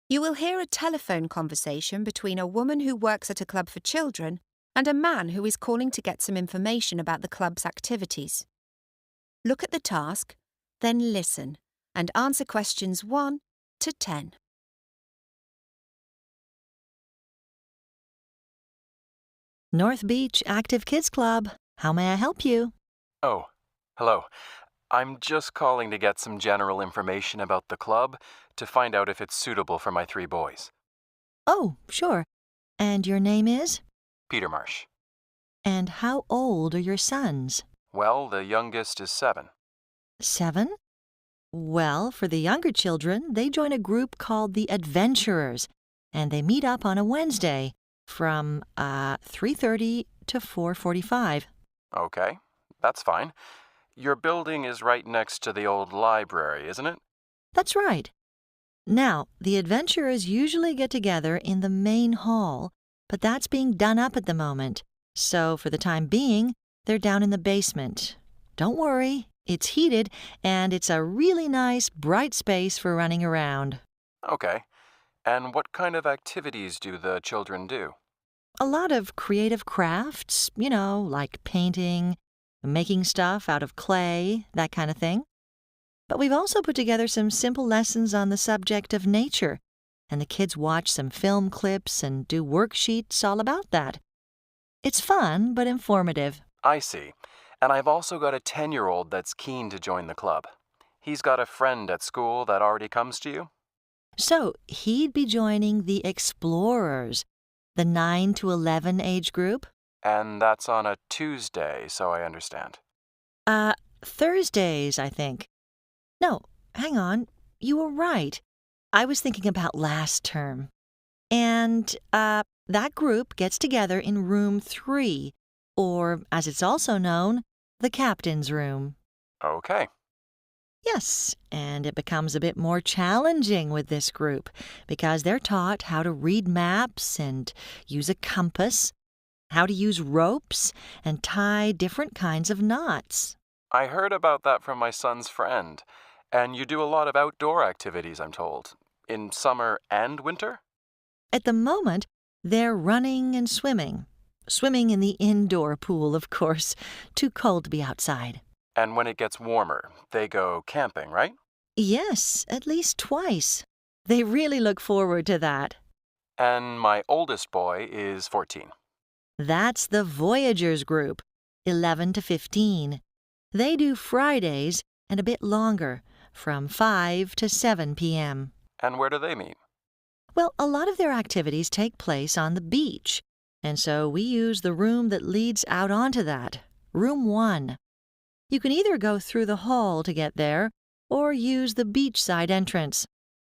You will hear a telephone conversation between a woman who works at a club for children and a man who is calling to get some information about the club's activities. Look at the task, then listen, and answer questions 1 to 10. North Beach Active Kids Club. How may I help you? Oh, hello. I'm just calling to get some general information about the club to find out if it's suitable for my 3 boys. Oh, sure. And your name is? Peter Marsh. And how old are your sons? Well, the youngest is 7. 7? Well, for the younger children, they join a group called the Adventurers, and they meet up on a Wednesday from 3:30 to 4:45. Okay, that's fine. Your building is right next to the old library, isn't it? That's right. Now, the adventurers usually get together in the main hall, but that's being done up at the moment. So, for the time being, they're down in the basement. Don't worry, it's heated and it's a really nice, bright space for running around. Okay. And what kind of activities do the children do? A lot of creative crafts, like painting, making stuff out of clay, that kind of thing. But we've also put together some simple lessons on the subject of nature, and the kids watch some film clips and do worksheets all about that. It's fun, but informative. I see. And I've also got a 10-year-old that's keen to join the club. He's got a friend at school that already comes to you? So he'd be joining the Explorers, the 9 to 11 age group. And that's on a Tuesday, so I understand. Thursdays, I think. No, hang on. You were right. I was thinking about last term. And, that group gets together in room 3, or, as it's also known, the captain's room. Okay. Yes, and it becomes a bit more challenging with this group because they're taught how to read maps and use a compass, how to use ropes and tie different kinds of knots. I heard about that from my son's friend. And you do a lot of outdoor activities, I'm told. In summer and winter? At the moment, they're running and swimming. Swimming in the indoor pool, of course. Too cold to be outside. And when it gets warmer, they go camping, right? Yes, at least twice. They really look forward to that. And my oldest boy is 14. That's the Voyagers group, 11 to 15. They do Fridays and a bit longer, from 5 to 7 p.m. And where do they meet? Well, a lot of their activities take place on the beach, and so we use the room that leads out onto that, room 1. You can either go through the hall to get there, or use the beachside entrance.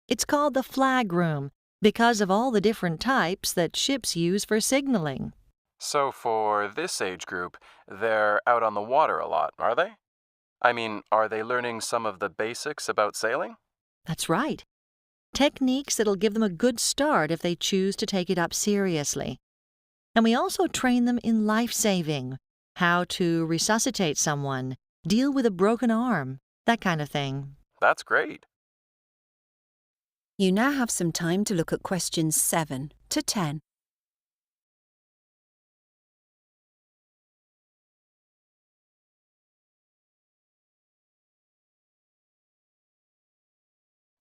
It's called the flag room because of all the different types that ships use for signaling. So for this age group, they're out on the water a lot, are they? I mean, are they learning some of the basics about sailing? That's right. Techniques that'll give them a good start if they choose to take it up seriously. And we also train them in life-saving, how to resuscitate someone, deal with a broken arm, that kind of thing. That's great. You now have some time to look at questions 7 to 10.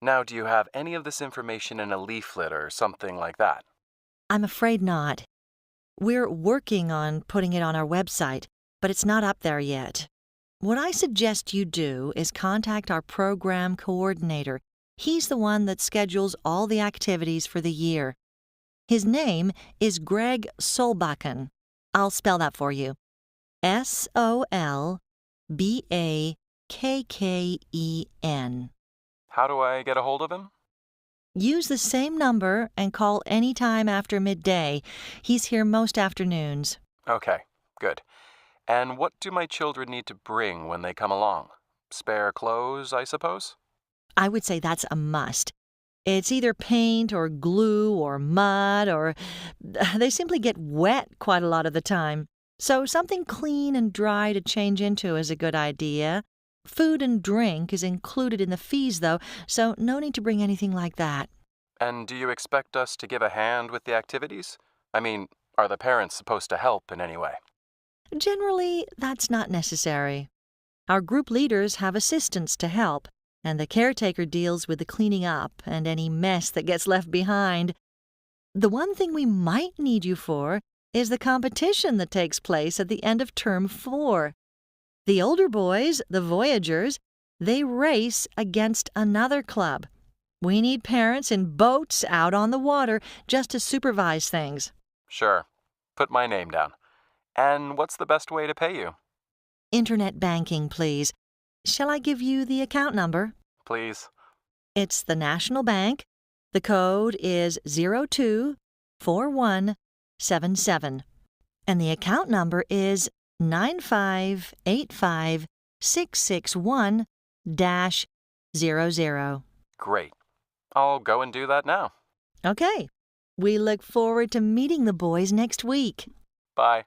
Now, do you have any of this information in a leaflet or something like that? I'm afraid not. We're working on putting it on our website, but it's not up there yet. What I suggest you do is contact our program coordinator. He's the one that schedules all the activities for the year. His name is Greg Solbakken. I'll spell that for you. Solbakken. How do I get a hold of him? Use the same number and call any time after midday. He's here most afternoons. Okay, good. And what do my children need to bring when they come along? Spare clothes, I suppose? I would say that's a must. It's either paint or glue or mud or they simply get wet quite a lot of the time. So something clean and dry to change into is a good idea. Food and drink is included in the fees, though, so no need to bring anything like that. And do you expect us to give a hand with the activities? I mean, are the parents supposed to help in any way? Generally, that's not necessary. Our group leaders have assistants to help, and the caretaker deals with the cleaning up and any mess that gets left behind. The one thing we might need you for is the competition that takes place at the end of Term 4. The older boys, the Voyagers, they race against another club. We need parents in boats out on the water just to supervise things. Sure. Put my name down. And what's the best way to pay you? Internet banking, please. Shall I give you the account number? Please. It's the National Bank. The code is 024177. And the account number is 9585661-00. Great. I'll go and do that now. Okay. We look forward to meeting the boys next week. Bye.